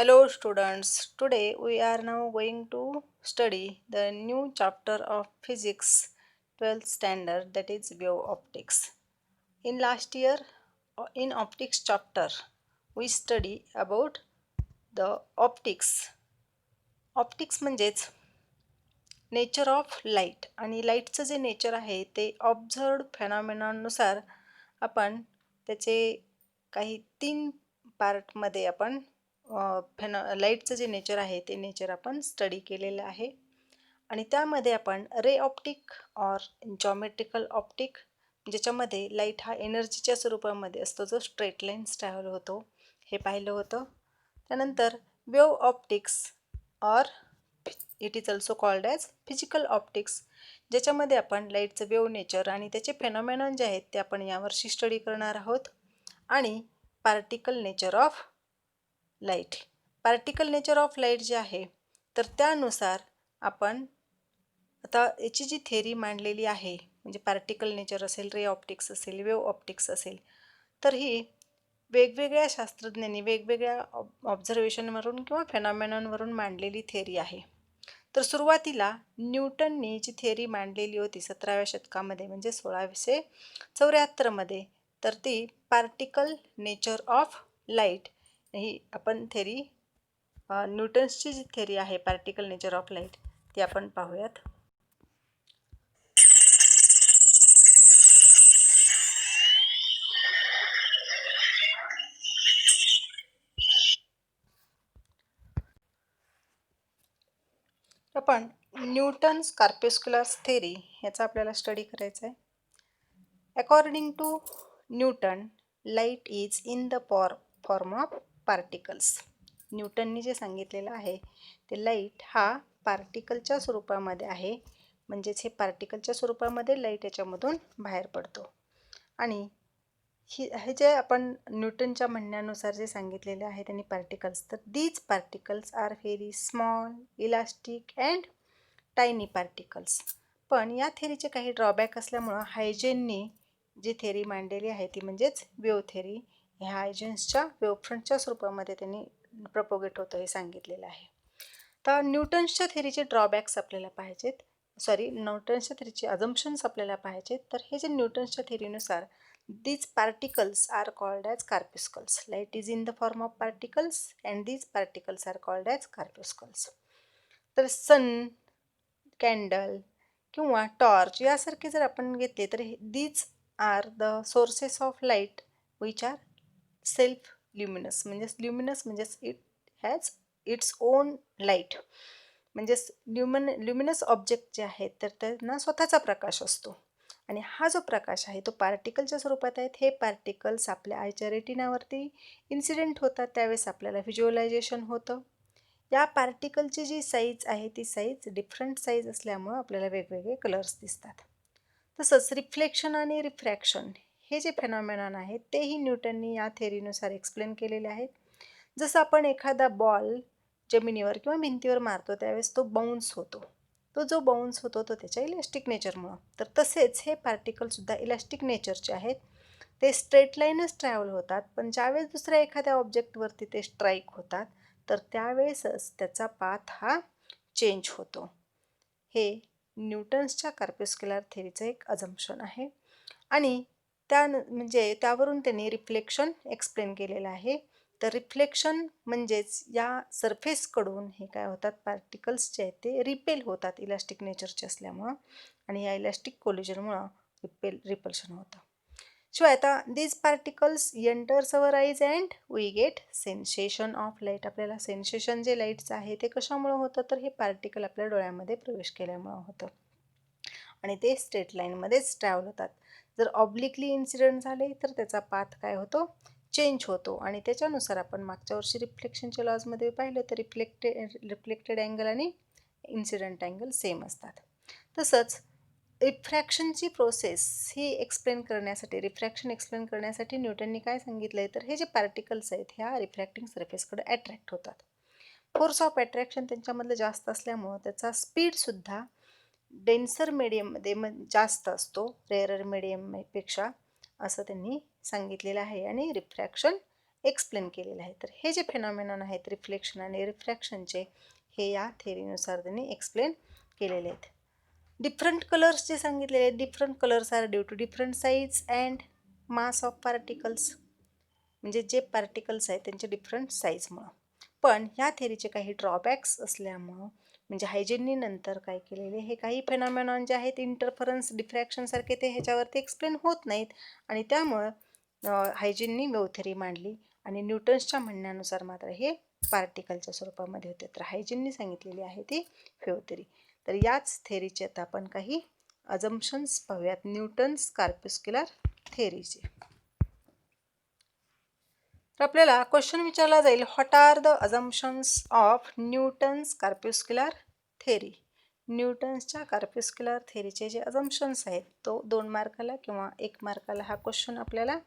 Hello students, today we are now going to study the new chapter of physics 12th standard, that is wave optics. In last year in optics chapter we study about the optics. Optics म्हणजेच nature of light आणि लाईटचं जे nature आहे ते observed फेनॉमेनॉननुसार आपण त्याचे काही 3 पार्टमध्ये आपण लाईटचं जे नेचर आहे ते नेचर आपण स्टडी केलेलं आहे आणि त्यामध्ये आपण रे ऑप्टिक ऑर जॉमेट्रिकल ऑप्टिक ज्याच्यामध्ये लाईट हा एनर्जीच्या स्वरूपामध्ये असतो जो स्ट्रेट लाईन्स ट्रॅव्हल होतो हे पाहिलं होतं. त्यानंतर wave optics or it is also called as physical optics ज्याच्यामध्ये आपण लाईटचं वेव्ह नेचर आणि त्याचे फेनॉमेनॉन जे आहेत ते आपण यावर्षी स्टडी करणार आहोत. आणि particle nature of light. Particle nature of light जे आहे तर त्यानुसार आपण आता याची जी थेरी मांडलेली आहे म्हणजे पार्टिकल नेचर असेल, रे ऑप्टिक्स असेल, वेव्ह ऑप्टिक्स असेल, तर ही वेगवेगळ्या शास्त्रज्ञांनी वेगवेगळ्या ऑब्झर्वेशनवरून किंवा फेनॉमेनॉनवरून मांडलेली थेरी आहे. तर सुरुवातीला न्यूटननी जी थेरी मांडलेली होती 17व्या शतकामध्ये म्हणजे 1674मध्ये, तर ती पार्टिकल नेचर ऑफ लाईट ही आपण थेरी न्यूटन्सची जी थेरी आहे पार्टिकल नेचर ऑफ लाईट ती आपण पाहूयात. आपण न्यूटन्स कॉर्पस्क्युलर थेरी याचा आपल्याला स्टडी करायचा आहे. According to Newton light is in the form of particles. न्यूटननी जे सांगितलेलं आहे ते लाईट हा पार्टिकलच्या स्वरूपामध्ये आहे म्हणजेच हे पार्टिकलच्या स्वरूपामध्ये लाईट याच्यामधून बाहेर पडतो. आणि हे जे आपण न्यूटनच्या म्हणण्यानुसार जे सांगितलेले आहे त्यांनी पार्टिकल्स, तर these particles are very small, elastic and tiny particles. पण या थेरीचे काही ड्रॉबॅक असल्यामुळं हायजेननी जी थेरी मांडलेली आहे ती म्हणजेच वेव्ह थेरी, ह्या हायजेन्सच्या वेव्हफ्रंटच्या स्वरूपामध्ये त्यांनी प्रपोगेट होतं हे सांगितलेलं आहे. तर न्यूटन्सच्या थेरीचे ड्रॉबॅक्स आपल्याला पाहिजेत, न्यूटन्सच्या थेरीचे अजम्पशन्स आपल्याला पाहिजेत. तर हे जे न्यूटन्सच्या थेरीनुसार these particles are called as corpuscles. Light is in the form of particles and these particles are called as corpuscles. तर सन, कॅन्डल किंवा टॉर्च यासारखे जर आपण घेतले तर these are the sources of light which are self luminous. म्हणजेच it has its own light. म्हणजेच luminous object जे आहेत तर त्यांना स्वतःचा प्रकाश असतो आणि हा जो प्रकाश आहे तो पार्टिकलच्या स्वरूपात आहेत. हे पार्टिकल्स आपल्या आयच्या रेटिनावरती इन्सिडेंट होतात त्यावेळेस आपल्याला व्हिज्युअलायझेशन होतं. या पार्टिकलची जी साईज आहे ती साईज डिफरंट साईज असल्यामुळं आपल्याला वेगवेगळे कलर्स दिसतात. तसंच रिफ्लेक्शन आणि रिफ्रॅक्शन हे जे फेनॉमेनॉन आहेत तेही न्यूटननी या थेरीनुसार एक्सप्लेन केलेले आहेत. जसं आपण एखादा बॉल जमिनीवर किंवा भिंतीवर मारतो त्यावेळेस तो बाउन्स होतो. तो जो बाउन्स होतो तो त्याच्या इलास्टिक नेचरमुळं. तर तसेच हे पार्टिकलसुद्धा इलास्टिक नेचरचे आहेत. ते स्ट्रेट लाईनच ट्रॅव्हल होतात, पण ज्यावेळेस दुसऱ्या एखाद्या ऑब्जेक्टवरती ते स्ट्राईक होतात तर त्यावेळेसच त्याचा पाथ हा चेंज होतो. हे न्यूटन्सच्या कॉर्पस्क्युलर थेरीचं एक अजम्पशन आहे. आणि म्हणजे त्यावरून त्यांनी रिफ्लेक्शन एक्सप्लेन केलेलं आहे. तर रिफ्लेक्शन म्हणजेच या सरफेसकडून हे काय होतात पार्टिकल्स जे आहेत ते रिपेल होतात इलास्टिक नेचरचे असल्यामुळं आणि या इलास्टिक कोलिजनमुळं रिपल्शन होतं. शिवाय आता these particles enters our eyes and we get sensation of light. आपल्याला सेन्सेशन जे लाईटचं आहे ते कशामुळं होतं तर हे पार्टिकल आपल्या डोळ्यामध्ये प्रवेश केल्यामुळं होतं आणि ते स्ट्रेट लाईनमध्येच ट्रॅव्हल होतात. जर ऑब्लिकली इन्सिडेंट झाले तर त्याचा पाथ काय होतो चेंज होतो आणि त्याच्यानुसार आपण मागच्या वर्षी रिफ्लेक्शनच्या लॉजमध्ये पाहिलं तर रिफ्लेक्टेड अँगल आणि इन्सिडेंट अँगल सेम असतात. तसंच रिफ्रॅक्शनची प्रोसेस ही रिफ्रॅक्शन एक्सप्लेन करण्यासाठी न्यूटननी काय सांगितलं आहे तर हे जे पार्टिकल्स आहेत ह्या रिफ्रॅक्टिंग सरफेसकडे अट्रॅक्ट होतात. फोर्स ऑफ अट्रॅक्शन त्यांच्यामधलं जास्त असल्यामुळं त्याचा स्पीडसुद्धा डेन्सर मीडियममध्ये जास्त असतो रेअरर मीडियमपेक्षा असं त्यांनी सांगितलेलं आहे आणि रिफ्रॅक्शन एक्सप्लेन केलेलं आहे. तर हे जे फेनॉमेनॉन आहेत रिफ्लेक्शन आणि रिफ्रॅक्शनचे, हे या थेरीनुसार त्यांनी एक्सप्लेन केलेले आहेत. डिफरंट कलर्स जे सांगितलेले आहेत, different colours are due to different size and mass of particles, म्हणजे जे पार्टिकल्स आहेत त्यांचे डिफरंट साईजमुळं. पण ह्या थेरीचे काही ड्रॉबॅक्स असल्यामुळं, म्हणजे हायजिननी नंतर काय केलेले, हे काही फेनॉमेनॉन जे आहेत इंटरफरन्स डिफ्रॅक्शनसारखे ते ह्याच्यावरती एक्सप्लेन होत नाहीत आणि त्यामुळं हायजिननी वेव्ह थेरी मांडली आणि न्यूटन्सच्या म्हणण्यानुसार मात्र हे पार्टिकलच्या स्वरूपामध्ये होते. तर हायजिननी सांगितलेली आहे ती वेव्ह थेरी. तर याच थेरीचे आता आपण काही अजम्पशन्स पाहूयात न्यूटन्स कॉर्पस्क्युलर थेरीचे. तर आपल्याला क्वेश्चन विचारला जाईल, what are the assumptions of Newton's corpuscular theory. न्यूटन्सच्या कॉर्पस्क्युलर थेरीचे जे अजम्पशन्स आहेत, तो 2 मार्काला किंवा 1 मार्काला हा क्वेश्चन आपल्याला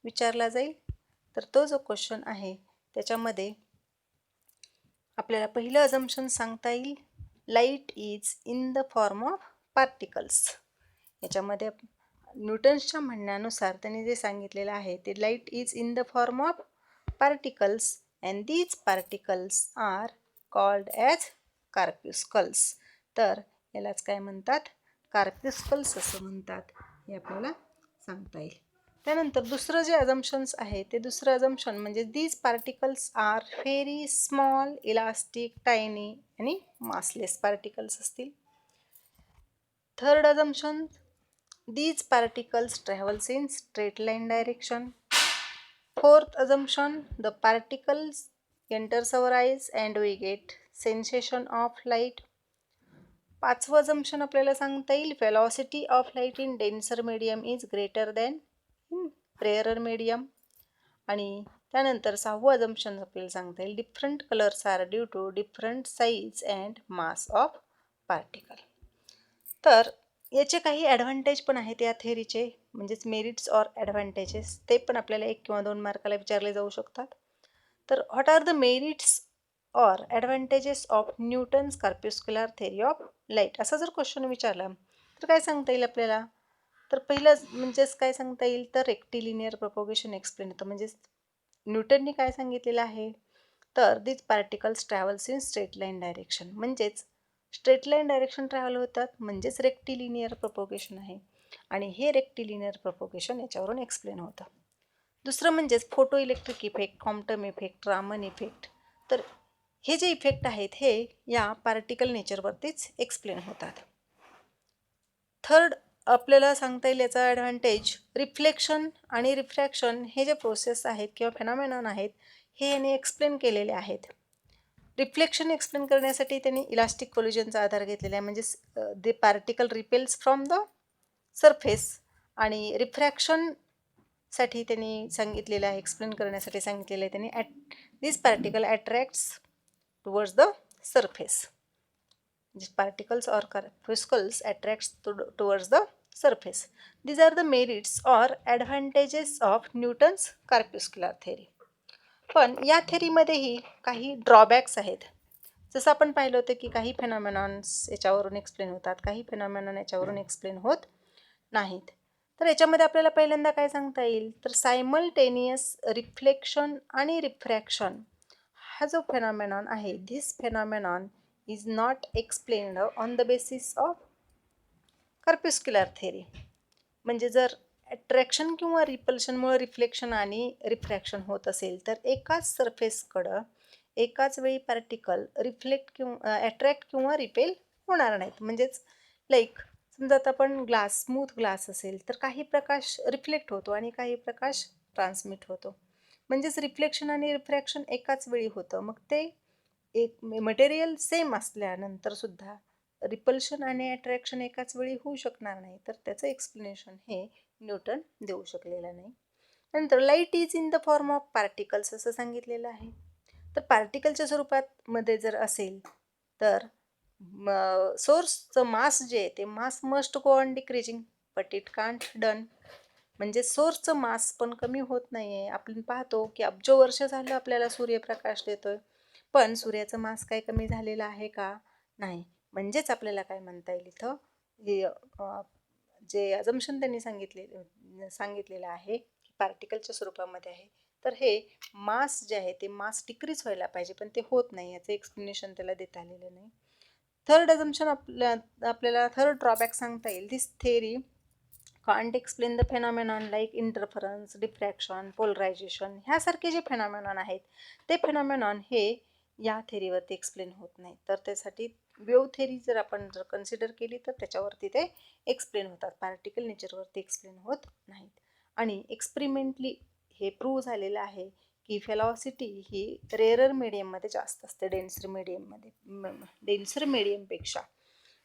विचारला जाईल. तर तो जो क्वेश्चन आहे त्याच्यामध्ये आपल्याला पहिलं अजम्पशन सांगता येईल, light is in the form of particles. याच्यामध्ये न्यूटन्सच्या म्हणण्यानुसार त्यांनी जे सांगितलेलं आहे ते light is in the form of particles and these particles are called as corpuscles. तर यालाच काय म्हणतात, कॉर्पस्कल्स असं म्हणतात, हे आपल्याला सांगता येईल. त्यानंतर दुसरं जे अजम्पशन्स आहे ते दुसरं अजम्पशन म्हणजे these particles are very small, elastic, tiny आणि मासलेस पार्टिकल्स असतील. Third assumption, these particles travels in straight line direction. Fourth assumption, the particles enters our eyes and we get sensation of light. पाचवं assumption आपल्याला सांगता येईल, velocity of light in denser medium is greater than in rarer medium. आणि त्यानंतर सहावं assumption आपल्याला सांगता येईल, different colors are due to different size and mass of particle. तर याचे काही ॲडव्हान्टेज पण आहेत या थेरीचे, म्हणजेच मेरिट्स ऑर ॲडव्हान्टेजेस, ते पण आपल्याला 1 किंवा 2 मार्काला विचारले जाऊ शकतात. तर what are the merits or advantages of Newton's corpuscular theory of light, असा जर क्वेश्चन विचारला तर काय सांगता येईल आपल्याला. तर पहिलं म्हणजेच काय सांगता येईल, तर रेक्टिलिनियर प्रोपोगेशन एक्सप्लेन होतं. म्हणजेच न्यूटननी काय सांगितलेलं आहे, तर these particles travels in straight line direction, म्हणजेच स्ट्रेट लाईन डायरेक्शन ट्रॅव्हल होतात, म्हणजेच रेक्टिलिनियर प्रोपोगेशन आहे आणि हे रेक्टिलिनियर प्रोपोगेशन याच्यावरून एक्सप्लेन होतं. दुसरं म्हणजेच photo electric effect, quantum effect, Raman effect. तर हे जे इफेक्ट आहेत हे या पार्टिकल नेचरवरतीच एक्सप्लेन होतात. थर्ड आपल्याला सांगता येईल याचा ॲडव्हान्टेज, रिफ्लेक्शन आणि रिफ्रॅक्शन हे जे प्रोसेस आहेत किंवा फेनॉमेनॉन आहेत हे याने एक्सप्लेन केलेले आहेत. रिफ्लेक्शन एक्सप्लेन करण्यासाठी त्यांनी इलास्टिक कोलिजनचा आधार घेतलेला आहे, म्हणजे the particle repels from the surface. आणि रिफ्रॅक्शनसाठी त्यांनी सांगितलेलं आहे, एक्सप्लेन करण्यासाठी सांगितलेलं आहे त्यांनी, this particle attracts towards the surface. Particles or corpuscles attracts towards the surface. These are the merits or advantages of Newton's corpuscular theory. पण या थेरीमध्येही काही ड्रॉबॅक्स आहेत. जसं आपण पाहिलं होतं की काही फेनॉमेनॉन्स याच्यावरून एक्सप्लेन होतात, काही फेनॉमेनॉन याच्यावरून एक्सप्लेन होत नाहीत. तर याच्यामध्ये आपल्याला पहिल्यांदा काय सांगता येईल, तर सायमल्टेनियस रिफ्लेक्शन आणि रिफ्रॅक्शन हा जो फेनॉमेनॉन आहे, this phenomenon is not explained on the basis of corpuscular theory. म्हणजे जर अट्रॅक्शन किंवा रिपल्शनमुळे रिफ्लेक्शन आणि रिफ्रॅक्शन होत असेल तर एकाच सरफेसकडं एकाच वेळी पार्टिकल रिफ्लेक्ट किंवा अट्रॅक्ट किंवा रिपेल होणार नाहीत. म्हणजेच लाईक समजा आता आपण ग्लास, स्मूथ ग्लास असेल तर काही प्रकाश रिफ्लेक्ट होतो आणि काही प्रकाश ट्रान्समिट होतो. म्हणजेच रिफ्लेक्शन आणि रिफ्रॅक्शन एकाच वेळी होतं. मग ते एक मटेरियल सेम असल्यानंतर सुद्धा रिपल्शन आणि अट्रॅक्शन एकाच वेळी होऊ शकणार नाही. तर त्याचं एक्सप्लेनेशन हे न्यूटन देऊ शकलेलं नाही. नंतर light is in the form of particles असं सांगितलेलं आहे. तर पार्टिकलच्या स्वरूपात मध्ये जर असेल तर सोर्सचं मास जे आहे ते mass must go on decreasing but it can't done. म्हणजे सोर्सचं मास पण कमी होत नाही आहे. आपण पाहतो की अब्जो वर्ष झालं आपल्याला सूर्यप्रकाश देतोय, पण सूर्याचं मास काय कमी झालेलं आहे का? नाही. म्हणजेच आपल्याला काय म्हणता येईल इथं, जे अजम्पशन त्यांनी सांगितलेलं आहे की पार्टिकलच्या स्वरूपामध्ये आहे तर हे मास जे आहे ते मास डिक्रीज व्हायला पाहिजे, पण ते होत नाही. याचं एक्सप्लेनेशन त्याला देता आलेलं नाही. थर्ड अजम्पशन आपल्याला थर्ड ड्रॉबॅक सांगता येईल. This theory can't explain the phenomenon like interference, diffraction, polarisation ह्यासारखे जे फेनॉमेनॉन आहेत ते फेनॉमेनॉन हे या थेरीवरती एक्सप्लेन होत नाही. तर त्यासाठी वेव्ह थेरी जर आपण कन्सिडर केली तर त्याच्यावरती ते एक्सप्लेन होतात, पार्टिकल नेचरवरती एक्सप्लेन होत नाहीत. आणि एक्सपेरिमेंटली हे प्रूव्ह झालेलं आहे की वेलॉसिटी ही रेअरर मीडियममध्ये जास्त असते डेन्सर मीडियमपेक्षा.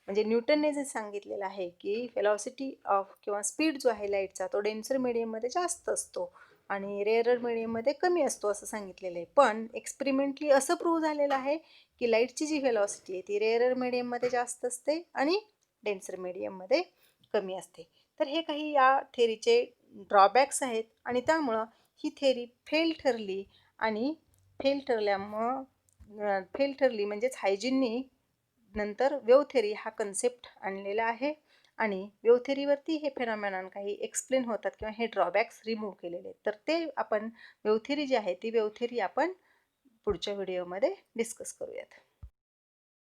म्हणजे न्यूटनने जे सांगितलेलं आहे की वेलॉसिटी ऑफ किंवा स्पीड जो आहे लाईटचा तो डेन्सर मीडियममध्ये जास्त असतो आणि रेअरर मीडियममध्ये कमी असतो असं सांगितलेलं आहे. पण एक्सपेरिमेंटली असं प्रूव्ह झालेलं आहे की लाईटची जी वेलॉसिटी आहे ती रेअरर मीडियममध्ये जास्त असते आणि डेन्सर मीडियममध्ये कमी असते. तर हे काही या थेरीचे ड्रॉबॅक्स आहेत आणि त्यामुळं ही थेरी फेल ठरली. आणि फेल ठरली म्हणजेच हायजीननी नंतर वेव्ह थेरी हा कन्सेप्ट आणलेला आहे आणि वेव्ह थेरीवरती हे फेनॉमेनॉन काही एक्सप्लेन होतात किंवा हे ड्रॉबॅक्स रिमूव्ह केलेले आहेत. तर ते आपण वेव्ह थेरी जी आहे ती वेव्ह थेरी आपण पुढच्या व्हिडिओमध्ये डिस्कस करूयात.